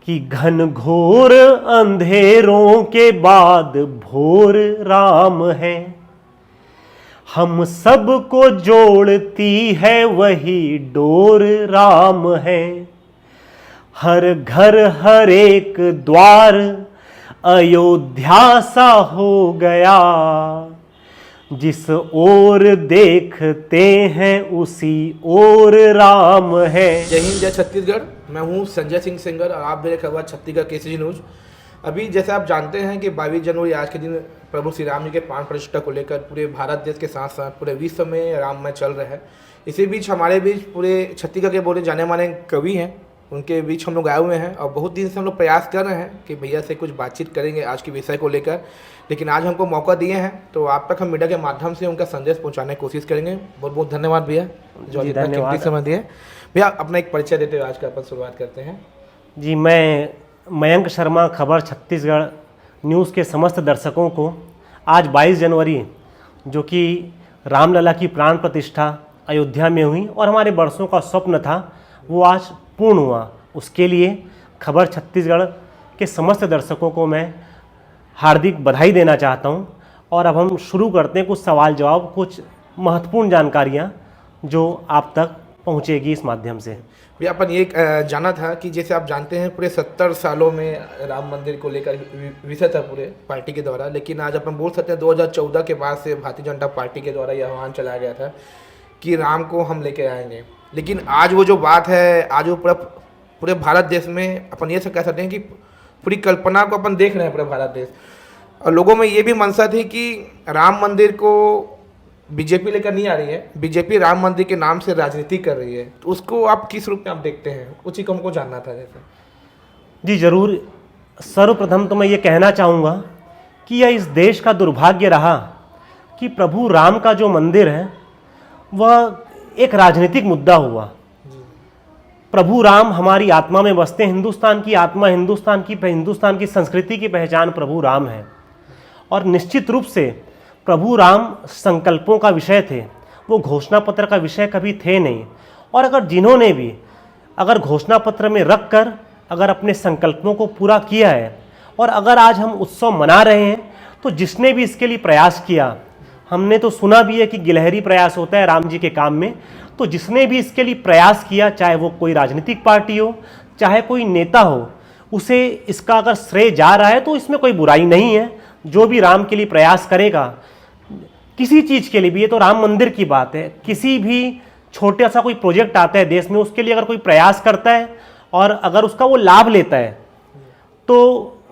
कि घन घोर अंधेरों के बाद भोर राम है। हम सबको जोड़ती है वही डोर राम है। हर घर हर एक द्वार अयोध्या सा हो गया। जिस ओर देखते हैं उसी ओर राम है। जय हिंद, जय छत्तीसगढ़। मैं हूं संजय सिंह सिंगर और आप देख रहे हैं छत्तीसगढ़ केसीजी न्यूज। अभी जैसे आप जानते हैं कि 22 जनवरी आज के दिन प्रभु श्री राम जी के प्राण प्रतिष्ठा को लेकर पूरे भारत देश के साथ साथ पूरे विश्व में राममय चल रहा है। इसी बीच हमारे बीच पूरे छत्तीसगढ़ के बोले जाने माने कवि हैं, उनके बीच हम लोग आए हुए हैं और बहुत दिन से हम लोग प्रयास कर रहे हैं कि भैया से कुछ बातचीत करेंगे आज के विषय को लेकर, लेकिन आज हमको मौका दिए हैं तो आप तक हम मीडिया के माध्यम से उनका संदेश पहुंचाने की कोशिश करेंगे। बहुत बहुत धन्यवाद भैया जो इतना कीमती समय दिए। भैया अपना एक परिचय देते हुए आज का अपन शुरुआत करते हैं। जी, मैं मयंक शर्मा, खबर छत्तीसगढ़ न्यूज़ के समस्त दर्शकों को आज 22 जनवरी जो कि रामलला की प्राण प्रतिष्ठा अयोध्या में हुई और हमारे वर्षों का स्वप्न था वो आज पूर्ण हुआ, उसके लिए खबर छत्तीसगढ़ के समस्त दर्शकों को मैं हार्दिक बधाई देना चाहता हूं। और अब हम शुरू करते हैं कुछ सवाल जवाब, कुछ महत्वपूर्ण जानकारियां जो आप तक पहुंचेगी इस माध्यम से। भैया अपन ये जाना था कि जैसे आप जानते हैं पूरे 70 सालों में राम मंदिर को लेकर विषय था पूरे पार्टी के द्वारा, लेकिन आज अपन बोल सकते हैं 2014 के बाद से भारतीय जनता पार्टी के द्वारा यह आह्वान चलाया गया था कि राम को हम लेके आएंगे। लेकिन आज वो जो बात है, आज वो पूरे भारत देश में अपन ये कह सकते हैं कि पूरी कल्पना को अपन देख रहे हैं पूरे भारत देश। और लोगों में ये भी मंशा थी कि राम मंदिर को बीजेपी लेकर नहीं आ रही है, बीजेपी राम मंदिर के नाम से राजनीति कर रही है, तो उसको आप किस रूप में आप देखते हैं? उसी को हमको जानना था। जैसे जी ज़रूर, सर्वप्रथम तो मैं ये कहना चाहूँगा कि यह इस देश का दुर्भाग्य रहा कि प्रभु राम का जो मंदिर है वह एक राजनीतिक मुद्दा हुआ। प्रभु राम हमारी आत्मा में बसते हैं, हिंदुस्तान की आत्मा, हिंदुस्तान की संस्कृति की पहचान प्रभु राम है। और निश्चित रूप से प्रभु राम संकल्पों का विषय थे, वो घोषणा पत्र का विषय कभी थे नहीं। और अगर जिन्होंने भी अगर घोषणा पत्र में रख कर अगर अपने संकल्पों को पूरा किया है और अगर आज हम उत्सव मना रहे हैं तो जिसने भी इसके लिए प्रयास किया, हमने तो सुना भी है कि गिलहरी प्रयास होता है राम जी के काम में, तो जिसने भी इसके लिए प्रयास किया, चाहे वो कोई राजनीतिक पार्टी हो, चाहे कोई नेता हो, उसे इसका अगर श्रेय जा रहा है तो इसमें कोई बुराई नहीं है। जो भी राम के लिए प्रयास करेगा, किसी चीज़ के लिए भी, ये तो राम मंदिर की बात है, किसी भी छोटा सा कोई प्रोजेक्ट आता है देश में, उसके लिए अगर कोई प्रयास करता है और अगर उसका वो लाभ लेता है तो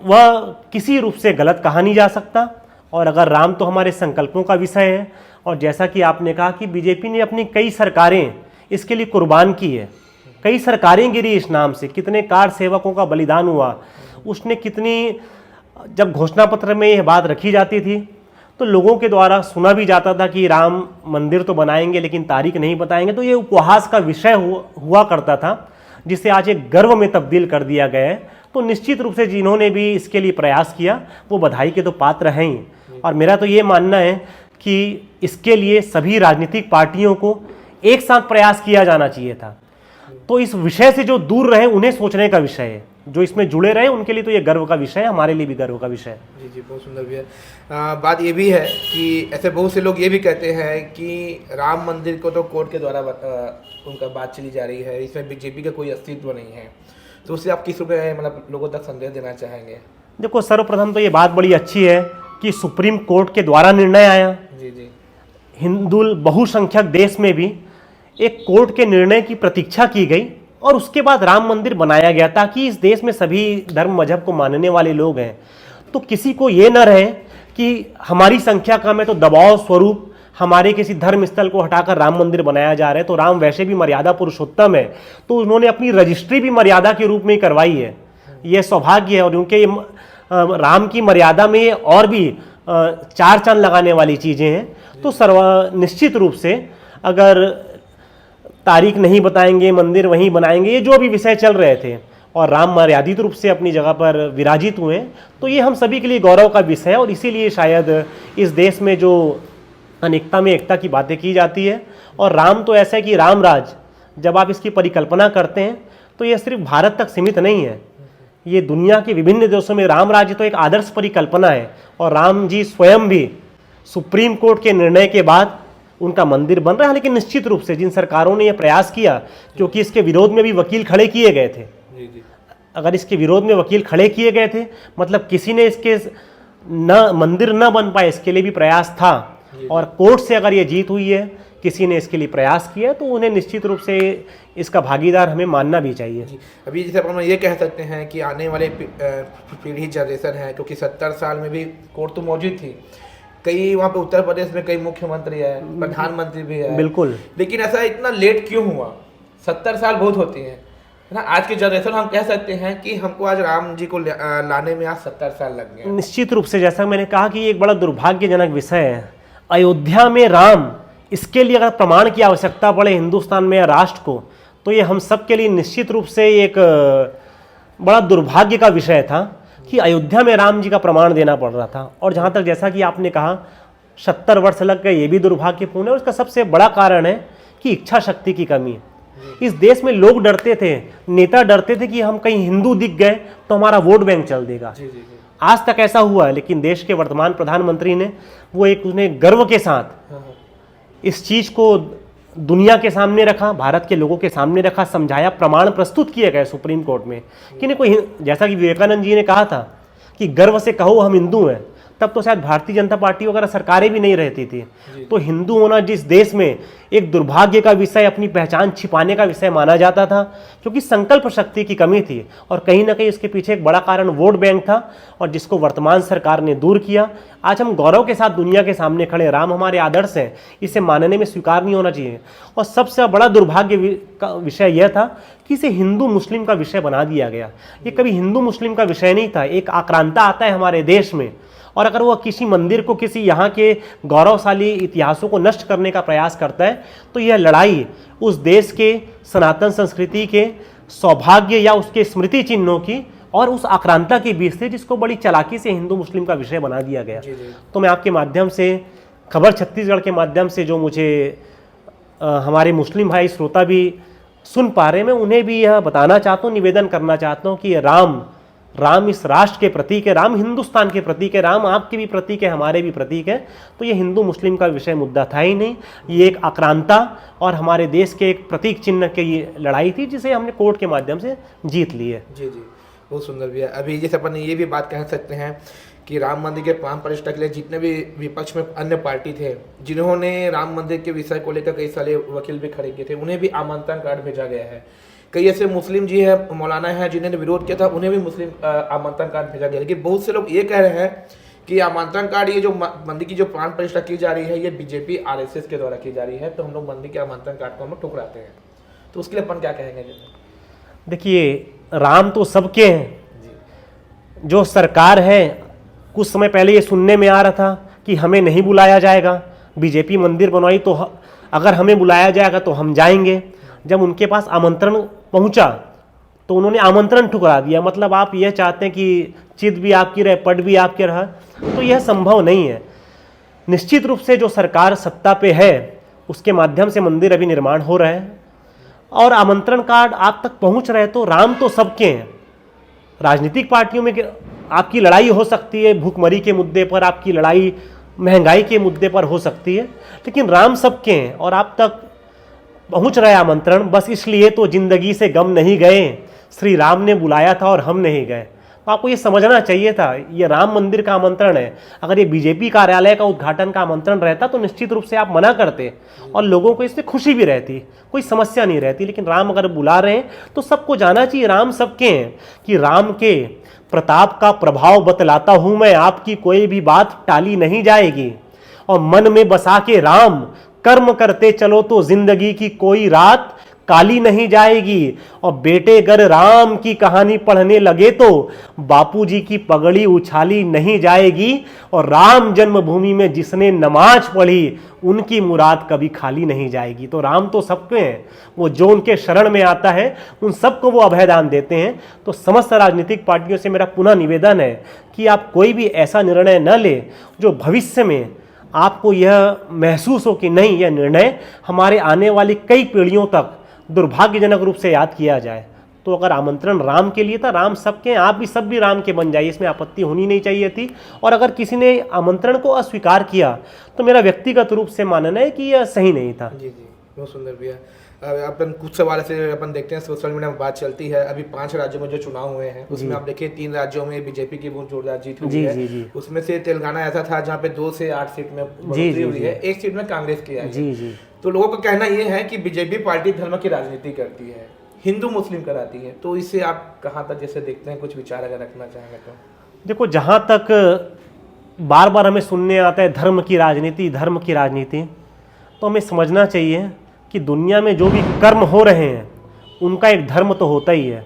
वह किसी रूप से गलत कहा नहीं जा सकता। और अगर राम तो हमारे संकल्पों का विषय है और जैसा कि आपने कहा कि बीजेपी ने अपनी कई सरकारें इसके लिए कुर्बान की है, कई सरकारें गिरी इस नाम से, कितने कार सेवकों का बलिदान हुआ, उसने कितनी, जब घोषणा पत्र में यह बात रखी जाती थी तो लोगों के द्वारा सुना भी जाता था कि राम मंदिर तो बनाएंगे लेकिन तारीख नहीं बताएंगे, तो ये उपहास का विषय हुआ करता था, जिसे आज एक गर्व में तब्दील कर दिया गया है। तो निश्चित रूप से जिन्होंने भी इसके लिए प्रयास किया वो बधाई के तो पात्र हैं ही। और मेरा तो ये मानना है कि इसके लिए सभी राजनीतिक पार्टियों को एक साथ प्रयास किया जाना चाहिए था। तो इस विषय से जो दूर रहे उन्हें सोचने का विषय है, जो इसमें जुड़े रहे उनके लिए तो ये गर्व का विषय है, हमारे लिए भी गर्व का विषय है। जी जी, बहुत सुंदर भैया। बात ये भी है कि ऐसे बहुत से लोग ये भी कहते हैं कि राम मंदिर को तो कोर्ट के द्वारा उनका बात चली जा रही है, इसमें बीजेपी का कोई अस्तित्व नहीं है, तो उससे आप किस रूप में मतलब लोगों तक संदेश देना चाहेंगे? देखो, सर्वप्रथम तो ये बात बड़ी अच्छी है कि सुप्रीम कोर्ट के द्वारा निर्णय आया। जी जी, हिंदू बहुसंख्यक देश में भी एक कोर्ट के निर्णय की प्रतीक्षा की गई और उसके बाद राम मंदिर बनाया गया, ताकि इस देश में सभी धर्म मजहब को मानने वाले लोग हैं, तो किसी को ये न रहे कि हमारी संख्या कम है तो दबाव स्वरूप हमारे किसी धर्म स्थल को हटाकर राम मंदिर बनाया जा रहा है। तो राम वैसे भी मर्यादा पुरुषोत्तम है, तो उन्होंने अपनी रजिस्ट्री भी मर्यादा के रूप में ही करवाई है। यह सौभाग्य है और उनके राम की मर्यादा में और भी चार चांद लगाने वाली चीज़ें हैं। तो निश्चित रूप से अगर तारीख नहीं बताएंगे, मंदिर वहीं बनाएंगे, ये जो भी विषय चल रहे थे और राम मर्यादित रूप से अपनी जगह पर विराजित हुए, तो ये हम सभी के लिए गौरव का विषय है। और इसीलिए शायद इस देश में जो अनेकता में एकता की बातें की जाती है, और राम तो ऐसा है कि राम राज जब आप इसकी परिकल्पना करते हैं तो ये सिर्फ भारत तक सीमित नहीं है, ये दुनिया के विभिन्न देशों में राम राज्य तो एक आदर्श परिकल्पना है, और राम जी स्वयं भी सुप्रीम कोर्ट के निर्णय के बाद उनका मंदिर बन रहा है। लेकिन निश्चित रूप से जिन सरकारों ने यह प्रयास किया, क्योंकि इसके विरोध में भी वकील खड़े किए गए थे, जी जी अगर इसके विरोध में वकील खड़े किए गए थे मतलब किसी ने इसके न मंदिर न बन पाए इसके लिए भी प्रयास था, और कोर्ट से अगर ये जीत हुई है, किसी ने इसके लिए प्रयास किया, तो उन्हें निश्चित रूप से इसका भागीदार हमें मानना भी चाहिए। जी। अभी जैसे अपन ये कह सकते हैं कि आने वाले पीढ़ी जनरेशन है, क्योंकि 70 साल में भी कोर्ट तो मौजूद थी, कई वहाँ पे उत्तर प्रदेश में कई मुख्यमंत्री है, प्रधानमंत्री भी है, बिल्कुल, लेकिन ऐसा इतना लेट क्यों हुआ? 70 साल बहुत होती है ना। आज की जनरेशन हम कह सकते हैं कि हमको आज राम जी को लाने में आज 70 साल लग गए। निश्चित रूप से जैसा मैंने कहा कि ये एक बड़ा दुर्भाग्यजनक विषय है। अयोध्या में राम, इसके लिए अगर प्रमाण की आवश्यकता पड़े हिंदुस्तान में या राष्ट्र को, तो ये हम सब के लिए निश्चित रूप से एक बड़ा दुर्भाग्य का विषय था कि अयोध्या में राम जी का प्रमाण देना पड़ रहा था। और जहाँ तक जैसा कि आपने कहा 70 वर्ष लग गए, ये भी दुर्भाग्यपूर्ण है। और उसका सबसे बड़ा कारण है कि इच्छा शक्ति की कमी। इस देश में लोग डरते थे, नेता डरते थे कि हम कहीं हिंदू दिख गए तो हमारा वोट बैंक चल देगा। जी जी जी। आज तक ऐसा हुआ है, लेकिन देश के वर्तमान प्रधानमंत्री ने वो एक उन्हें गर्व के साथ इस चीज को दुनिया के सामने रखा, भारत के लोगों के सामने रखा, समझाया, प्रमाण प्रस्तुत किए गए सुप्रीम कोर्ट में कि नहीं कोई, जैसा कि विवेकानंद जी ने कहा था कि गर्व से कहो हम हिंदू हैं, तब तो शायद भारतीय जनता पार्टी वगैरह सरकारें भी नहीं रहती थी। तो हिंदू होना जिस देश में एक दुर्भाग्य का विषय, अपनी पहचान छिपाने का विषय माना जाता था, क्योंकि संकल्प शक्ति की कमी थी, और कहीं ना कहीं इसके पीछे एक बड़ा कारण वोट बैंक था, और जिसको वर्तमान सरकार ने दूर किया। आज हम गौरव के साथ दुनिया के सामने खड़े, राम हमारे आदर्श हैं, इसे मानने में स्वीकार नहीं होना चाहिए। और सबसे बड़ा दुर्भाग्य का विषय यह था कि इसे हिंदू मुस्लिम का विषय बना दिया गया। ये कभी हिंदू मुस्लिम का विषय नहीं था। एक आक्रांता आता है हमारे देश में, और अगर वो किसी मंदिर को, किसी यहाँ के गौरवशाली इतिहासों को नष्ट करने का प्रयास करता है, तो यह लड़ाई उस देश के सनातन संस्कृति के सौभाग्य या उसके स्मृति चिन्हों की और उस आक्रांता के बीच से, जिसको बड़ी चालाकी से हिंदू मुस्लिम का विषय बना दिया गया। तो मैं आपके माध्यम से, खबर छत्तीसगढ़ के माध्यम से, जो मुझे हमारे मुस्लिम भाई श्रोता भी सुन पा रहे हैं, मैं उन्हें भी यह बताना चाहता हूँ, निवेदन करना चाहता हूँ कि राम इस राष्ट्र के प्रतीक है, राम हिंदुस्तान के प्रतीक है, राम आपके भी प्रतीक है, हमारे भी प्रतीक है। तो ये हिंदू मुस्लिम का विषय मुद्दा था ही नहीं, ये एक आक्रांता और हमारे देश के एक प्रतीक चिन्ह की ये लड़ाई थी, जिसे हमने कोर्ट के माध्यम से जीत ली है। जी जी, बहुत सुंदर भैया। अभी जैसे अपन ये भी बात कह सकते हैं कि राम मंदिर के प्राण प्रतिष्ठा के लिए जितने भी विपक्ष में अन्य पार्टी थे, जिन्होंने राम मंदिर के विषय को लेकर कई सारे वकील भी खड़े किए थे, उन्हें भी आमंत्रण कार्ड भेजा गया है। कई ऐसे मुस्लिम जी है, मौलाना है, जिन्होंने विरोध किया था, उन्हें भी मुस्लिम आमंत्रण कार्ड भेजा गया। लेकिन बहुत से लोग ये कह रहे हैं कि आमंत्रण कार्ड, ये जो मंदिर की जो प्राण प्रतिष्ठा की जा रही है, ये बीजेपी आरएसएस के द्वारा की जा रही है, तो हम लोग मंदिर के आमंत्रण कार्ड को हम लोग ठुकराते हैं। तो उसके लिए अपन क्या कहेंगे? देखिए, राम तो सबके हैं। जो सरकार है, कुछ समय पहले ये सुनने में आ रहा था कि हमें नहीं बुलाया जाएगा, बीजेपी मंदिर बनवाई तो अगर हमें बुलाया जाएगा तो हम जाएंगे। जब उनके पास आमंत्रण पहुंचा तो उन्होंने आमंत्रण ठुकरा दिया। मतलब आप यह चाहते हैं कि चित भी आपकी रहे, पट भी आपके रहा, तो यह संभव नहीं है। निश्चित रूप से जो सरकार सत्ता पे है, उसके माध्यम से मंदिर अभी निर्माण हो रहा है और आमंत्रण कार्ड आप तक पहुंच रहे, तो राम तो सबके हैं। राजनीतिक पार्टियों में आपकी लड़ाई हो सकती है, भूखमरी के मुद्दे पर आपकी लड़ाई महंगाई के मुद्दे पर हो सकती है, लेकिन राम सबके हैं और आप तक पहुंच रहे आमंत्रण। बस इसलिए तो जिंदगी से गम नहीं गए, श्री राम ने बुलाया था और हम नहीं गए। तो आपको ये समझना चाहिए था, ये राम मंदिर का आमंत्रण है। अगर ये बीजेपी कार्यालय का उद्घाटन का आमंत्रण रहता तो निश्चित रूप से आप मना करते और लोगों को इससे खुशी भी रहती, कोई समस्या नहीं रहती। लेकिन राम अगर बुला रहे हैं तो सबको जाना चाहिए, राम सबके हैं। कि राम के प्रताप का प्रभाव बतलाता हूं मैं, आपकी कोई भी बात टाली नहीं जाएगी। और मन में बसा के राम कर्म करते चलो तो जिंदगी की कोई रात काली नहीं जाएगी। और बेटे अगर राम की कहानी पढ़ने लगे तो बापूजी की पगड़ी उछाली नहीं जाएगी। और राम जन्मभूमि में जिसने नमाज पढ़ी, उनकी मुराद कभी खाली नहीं जाएगी। तो राम तो सबके हैं, वो जो उनके शरण में आता है उन सबको वो अभयदान देते हैं। तो समस्त राजनीतिक पार्टियों से मेरा पुनः निवेदन है कि आप कोई भी ऐसा निर्णय न ले जो भविष्य में आपको यह महसूस हो कि नहीं, यह निर्णय हमारे आने वाली कई पीढ़ियों तक दुर्भाग्यजनक रूप से याद किया जाए। तो अगर आमंत्रण राम के लिए था, राम सबके हैं, आप भी सब भी राम के बन जाइए, इसमें आपत्ति होनी नहीं चाहिए थी। और अगर किसी ने आमंत्रण को अस्वीकार किया तो मेरा व्यक्तिगत रूप से मानना है कि यह सही नहीं था। जी जी, बहुत सुंदर भैया। अपन कुछ सवाल से अपन देखते हैं, सोशल मीडिया में बात चलती है, अभी 5 राज्यों में जो चुनाव हुए हैं उसमें आप देखिए 3 राज्यों में बीजेपी की बहुत जोरदार जीत हुई है। जी जी। उसमें से तेलंगाना ऐसा था जहाँ पे 2 से 8 सीट में बढ़ोतरी हुई है, 1 सीट में कांग्रेस की आई है। जी जी। तो लोगों का कहना ये है कि बीजेपी पार्टी धर्म की राजनीति करती है, हिंदू मुस्लिम कराती है, तो इसे आप कहाँ तक जैसे देखते हैं, कुछ विचार अगर रखना चाहेंगे तो? देखो, जहाँ तक बार बार हमें सुनने आता है धर्म की राजनीति, धर्म की राजनीति, तो हमें समझना चाहिए कि दुनिया में जो भी कर्म हो रहे हैं उनका एक धर्म तो होता ही है।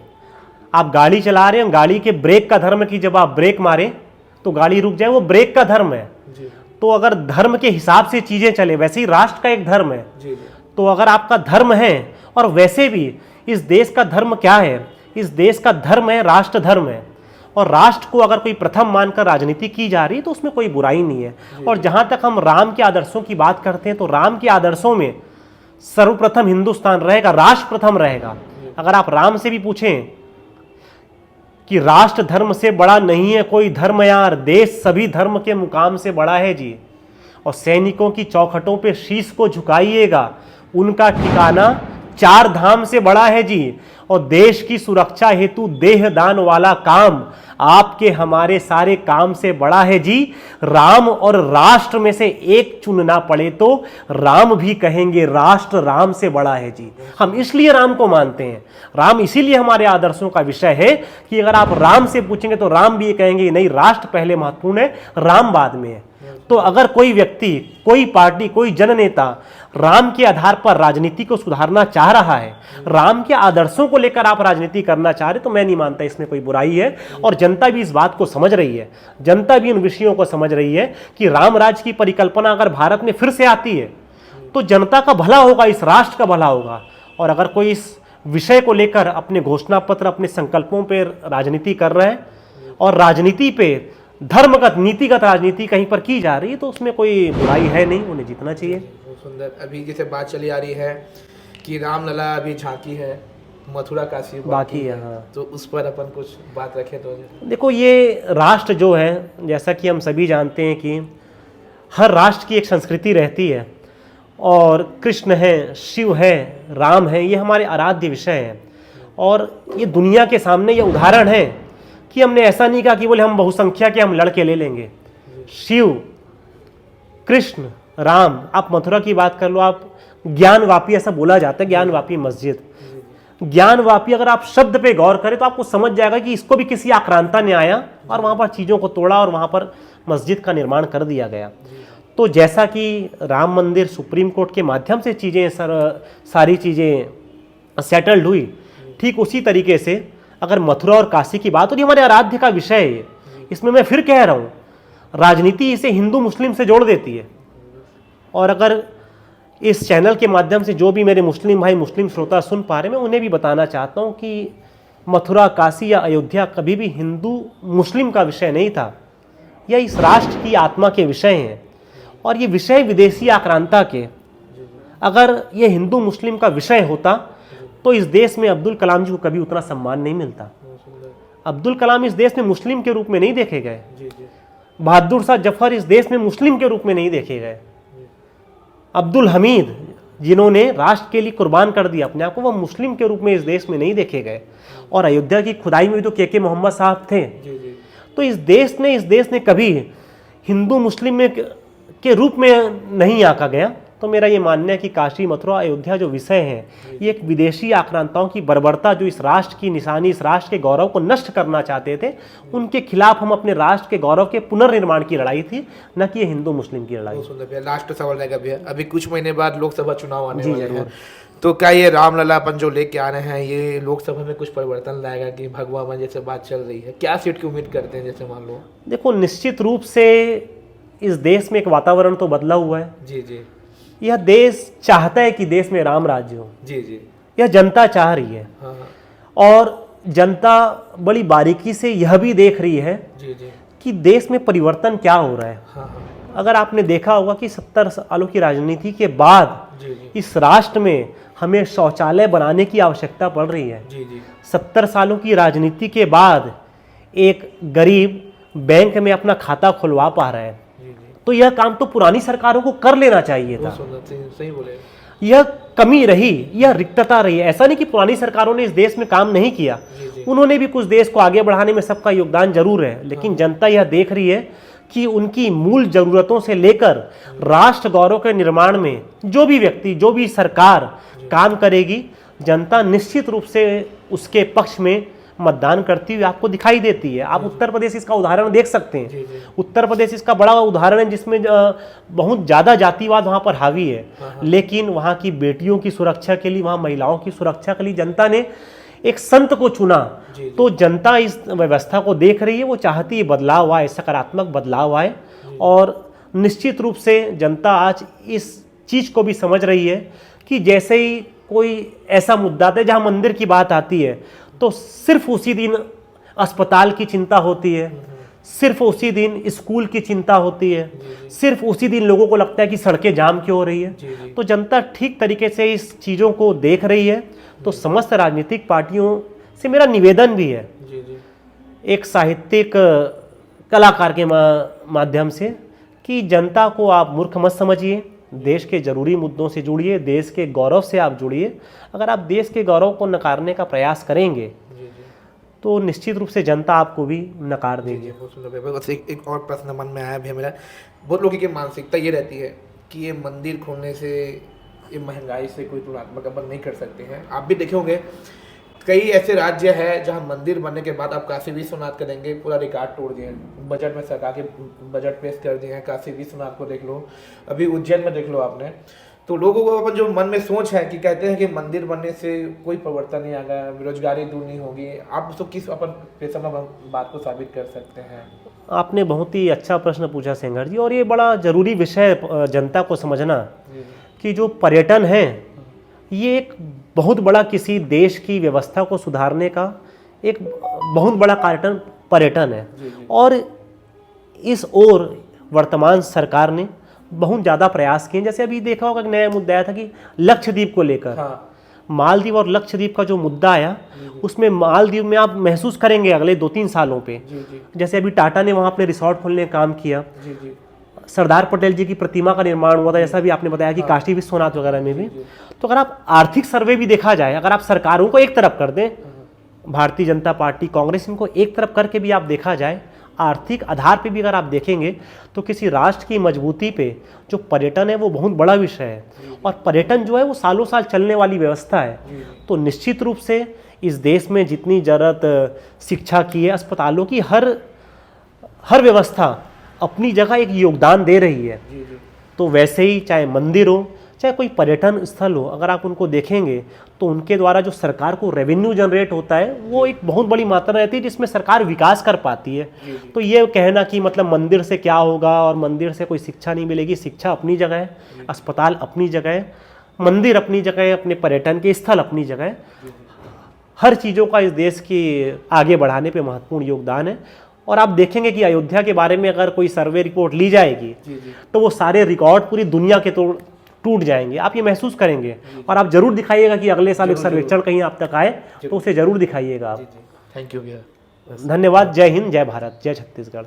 आप गाड़ी चला रहे हैं, गाड़ी के ब्रेक का धर्म कि जब आप ब्रेक मारें तो गाड़ी रुक जाए, वो ब्रेक का धर्म है। जी तो अगर धर्म के हिसाब से चीज़ें चले, वैसे ही राष्ट्र का एक धर्म है। जी जी। तो अगर आपका धर्म है, और वैसे भी इस देश का धर्म क्या है, इस देश का धर्म है राष्ट्र धर्म है, और राष्ट्र को अगर कोई प्रथम मानकर राजनीति की जा रही है तो उसमें कोई बुराई नहीं है। और जहाँ तक हम राम के आदर्शों की बात करते हैं तो राम के आदर्शों में सर्वप्रथम हिंदुस्तान रहेगा, राष्ट्र प्रथम रहेगा। अगर आप राम से भी पूछें कि राष्ट्र धर्म से बड़ा नहीं है कोई धर्म यार, देश सभी धर्म के मुकाम से बड़ा है जी, और सैनिकों की चौखटों पे शीश को झुकाइएगा, उनका ठिकाना 4 धाम से बड़ा है जी, और देश की सुरक्षा हेतु देह दान वाला काम आपके हमारे सारे काम से बड़ा है जी। राम और राष्ट्र में से एक चुनना पड़े तो राम भी कहेंगे राष्ट्र राम से बड़ा है जी। हम इसलिए राम को मानते हैं, राम इसीलिए हमारे आदर्शों का विषय है कि अगर आप राम से पूछेंगे तो राम भी ये कहेंगे नहीं, राष्ट्र पहले महत्वपूर्ण है, राम बाद में है। तो अगर कोई व्यक्ति, कोई पार्टी, कोई जननेता राम के आधार पर राजनीति को सुधारना चाह रहा है, राम के आदर्शों को लेकर आप राजनीति करना चाह रहे, तो मैं नहीं मानता इसमें कोई बुराई है। और जनता भी इस बात को समझ रही है, जनता भी इन विषयों को समझ रही है कि राम राज्य की परिकल्पना अगर भारत में फिर से आती है तो जनता का भला होगा, इस राष्ट्र का भला होगा। और अगर कोई इस विषय को लेकर अपने घोषणा पत्र, अपने संकल्पों पर राजनीति कर रहे हैं और राजनीति पे धर्मगत, नीतिगत राजनीति कहीं पर की जा रही है, तो उसमें कोई बुराई है नहीं, उन्हें जीतना चाहिए। बहुत सुंदर। अभी जैसे बात चली आ रही है कि रामलला अभी झांकी है, मथुरा काशी बाकी है, हाँ। तो उस पर अपन कुछ बात रखें तो? देखो, ये राष्ट्र जो है, जैसा कि हम सभी जानते हैं कि हर राष्ट्र की एक संस्कृति रहती है, और कृष्ण है, शिव है, राम है, ये हमारे आराध्य विषय हैं। और ये दुनिया के सामने ये उदाहरण है कि हमने ऐसा नहीं कहा कि बोले हम बहुसंख्या के हम लड़के ले लेंगे। शिव, कृष्ण, राम, आप मथुरा की बात कर लो, आप ज्ञानवापी ऐसा बोला जाता है, ज्ञानवापी मस्जिद, ज्ञानवापी, अगर आप शब्द पे गौर करें तो आपको समझ जाएगा कि इसको भी किसी आक्रांता ने आया और वहाँ पर चीज़ों को तोड़ा और वहाँ पर मस्जिद का निर्माण कर दिया गया। तो जैसा कि राम मंदिर सुप्रीम कोर्ट के माध्यम से चीज़ें सारी चीज़ें सेटल्ड हुई, ठीक उसी तरीके से अगर मथुरा और काशी की बात हो, ये हमारे आराध्य का विषय है। इसमें मैं फिर कह रहा हूँ, राजनीति इसे हिंदू मुस्लिम से जोड़ देती है। और अगर इस चैनल के माध्यम से जो भी मेरे मुस्लिम भाई, मुस्लिम श्रोता सुन पा रहे, मैं उन्हें भी बताना चाहता हूँ कि मथुरा, काशी या अयोध्या कभी भी हिंदू मुस्लिम का विषय नहीं था, यह इस राष्ट्र की आत्मा के विषय हैं। और ये विषय विदेशी आक्रांता के, अगर ये हिंदू मुस्लिम का विषय होता तो इस देश में अब्दुल कलाम जी को कभी उतना सम्मान नहीं मिलता। अब्दुल कलाम इस देश में मुस्लिम के रूप में नहीं देखे गए, बहादुर शाह जफर इस देश में मुस्लिम के रूप में नहीं देखे गए, अब्दुल हमीद जिन्होंने राष्ट्र के लिए कुर्बान कर दिया अपने आप को, वह मुस्लिम के रूप में इस देश में नहीं देखे गए। और अयोध्या की खुदाई में भी तो के मोहम्मद साहब थे। तो इस देश ने कभी हिंदू मुस्लिम में के रूप में नहीं आका गया। तो मेरा ये मानना है कि काशी, मथुरा, अयोध्या जो विषय हैं, ये एक विदेशी आक्रांताओं की बर्बरता, जो इस राष्ट्र की निशानी, इस राष्ट्र के गौरव को नष्ट करना चाहते थे, उनके खिलाफ हम अपने राष्ट्र के गौरव के पुनर्निर्माण की लड़ाई थी, न कि ये हिंदू मुस्लिम की लड़ाई। लास्ट सवाल रहेगा भैया, अभी कुछ महीने बाद लोकसभा चुनाव आने वाले हैं, तो क्या ये रामलला अपन जो लेके आ रहे हैं, ये लोकसभा में कुछ परिवर्तन लाएगा कि भगवा में जैसे बात चल रही है, क्या सीट की उम्मीद करते हैं? जैसे मान लो, देखो, निश्चित रूप से इस देश में एक वातावरण तो बदला हुआ है। जी जी। यह देश चाहता है कि देश में राम राज्य हो। जी जी। यह जनता चाह रही है। हाँ। और जनता बड़ी बारीकी से यह भी देख रही है जी जी कि देश में परिवर्तन क्या हो रहा है। हाँ। अगर आपने देखा होगा कि 70 सालों की राजनीति के बाद जी जी। इस राष्ट्र में हमें शौचालय बनाने की आवश्यकता पड़ रही है। जी जी 70 सालों की राजनीति के बाद एक गरीब बैंक में अपना खाता खुलवा पा रहा है, जी जी तो यह काम तो पुरानी सरकारों को कर लेना चाहिए था। बहुत सुंदर, सही बोले। यह कमी रही, यह रिक्तता रही। ऐसा नहीं कि पुरानी सरकारों ने इस देश में काम नहीं किया, जी जी उन्होंने भी कुछ देश को आगे बढ़ाने में सबका योगदान जरूर है, लेकिन जनता यह देख रही है कि उनकी मूल जरूरतों से लेकर राष्ट्र गौरव के निर्माण में जो भी व्यक्ति, जो भी सरकार काम करेगी, जनता निश्चित रूप से उसके पक्ष में मतदान करती हुई आपको दिखाई देती है। आप उत्तर प्रदेश इसका उदाहरण देख सकते हैं। जी जी उत्तर प्रदेश इसका बड़ा उदाहरण है, जिसमें बहुत ज़्यादा जातिवाद वहाँ पर हावी है, लेकिन वहाँ की बेटियों की सुरक्षा के लिए, वहाँ महिलाओं की सुरक्षा के लिए जनता ने एक संत को चुना। जी। तो जनता इस व्यवस्था को देख रही है, वो चाहती है बदलाव आए, सकारात्मक बदलाव आए, और निश्चित रूप से जनता आज इस चीज़ को भी समझ रही है कि जैसे ही कोई ऐसा मुद्दा आता है जहाँ मंदिर की बात आती है, तो सिर्फ उसी दिन अस्पताल की चिंता होती है, सिर्फ उसी दिन स्कूल की चिंता होती है, सिर्फ उसी दिन लोगों को लगता है कि सड़कें जाम क्यों हो रही है। जी जी तो जनता ठीक तरीके से इस चीज़ों को देख रही है। तो समस्त राजनीतिक पार्टियों से मेरा निवेदन भी है, जी जी एक साहित्यिक कलाकार के माध्यम से, कि जनता को आप मूर्ख मत समझिए, देश के जरूरी मुद्दों से जुड़िए, देश के गौरव से आप जुड़िए। अगर आप देश के गौरव को नकारने का प्रयास करेंगे जी जी तो निश्चित रूप से जनता आपको भी नकार जी देगी। जी बहुत सुंदर भैया। बस एक और प्रश्न मन में आया भी है मेरा। बहुत लोगों की मानसिकता ये रहती है कि ये मंदिर खोलने से, ये महंगाई से कोई तुलनात्मक अपन नहीं कर सकते हैं। आप भी देखे होंगे कई ऐसे राज्य है जहाँ मंदिर बनने के बाद आप काशी विश्वनाथ करेंगे, पूरा रिकॉर्ड तोड़ दिए, बजट में सरकार के बजट पेश कर दिए हैं। काशी विश्वनाथ को देख लो, अभी उज्जैन में देख लो आपने। तो लोगों को अपन जो मन में सोच है कि कहते हैं कि मंदिर बनने से कोई परिवर्तन नहीं आएगा, बेरोजगारी दूर नहीं होगी, आप उसको किस अपन पेशा में बात को साबित कर सकते हैं? आपने बहुत ही अच्छा प्रश्न पूछा सेंगर जी, और ये बड़ा जरूरी विषय जनता को समझना कि जो पर्यटन है ये एक बहुत बड़ा, किसी देश की व्यवस्था को सुधारने का एक बहुत बड़ा कारण पर्यटन है। और इस ओर वर्तमान सरकार ने बहुत ज़्यादा प्रयास किए। जैसे अभी देखा होगा, नया मुद्दा आया था कि लक्षद्वीप को लेकर, हाँ मालदीव और लक्षद्वीप का जो मुद्दा आया, उसमें मालदीव में आप महसूस करेंगे अगले 2-3 सालों पे, जी जी जैसे अभी टाटा ने वहाँ अपने रिसोर्ट खोलने का काम किया, जी जी सरदार पटेल जी की प्रतिमा का निर्माण हुआ था, जैसा भी आपने बताया कि काशी विश्वनाथ वगैरह में भी। तो अगर आप आर्थिक सर्वे भी देखा जाए, अगर आप सरकारों को एक तरफ कर दें, भारतीय जनता पार्टी, कांग्रेस, इनको एक तरफ करके भी आप देखा जाए, आर्थिक आधार पे भी अगर आप देखेंगे, तो किसी राष्ट्र की मजबूती पे जो पर्यटन है वो बहुत बड़ा विषय है। और पर्यटन जो है वो सालों साल चलने वाली व्यवस्था है। तो निश्चित रूप से इस देश में जितनी ज़रूरत शिक्षा की है, अस्पतालों की, हर व्यवस्था अपनी जगह एक योगदान दे रही है। तो वैसे ही चाहे मंदिर हो, चाहे कोई पर्यटन स्थल हो, अगर आप उनको देखेंगे तो उनके द्वारा जो सरकार को रेवेन्यू जनरेट होता है वो एक बहुत बड़ी मात्रा रहती है, जिसमें सरकार विकास कर पाती है। तो ये कहना कि मतलब मंदिर से क्या होगा और मंदिर से कोई शिक्षा नहीं मिलेगी, शिक्षा अपनी जगह है, अस्पताल अपनी जगह है, मंदिर अपनी जगह है, अपने पर्यटन के स्थल अपनी जगह है। हर चीज़ों का इस देश की आगे बढ़ाने पे महत्वपूर्ण योगदान है। और आप देखेंगे कि अयोध्या के बारे में अगर कोई सर्वे रिपोर्ट ली जाएगी तो वो सारे रिकॉर्ड पूरी दुनिया के टूट जाएंगे, आप ये महसूस करेंगे। और आप जरूर दिखाइएगा कि अगले साल एक सर्वेक्षण कहीं आप तक आए तो उसे जरूर दिखाइएगा आप। थैंक यू भैया। धन्यवाद। जय हिंद, जय भारत, जय छत्तीसगढ़।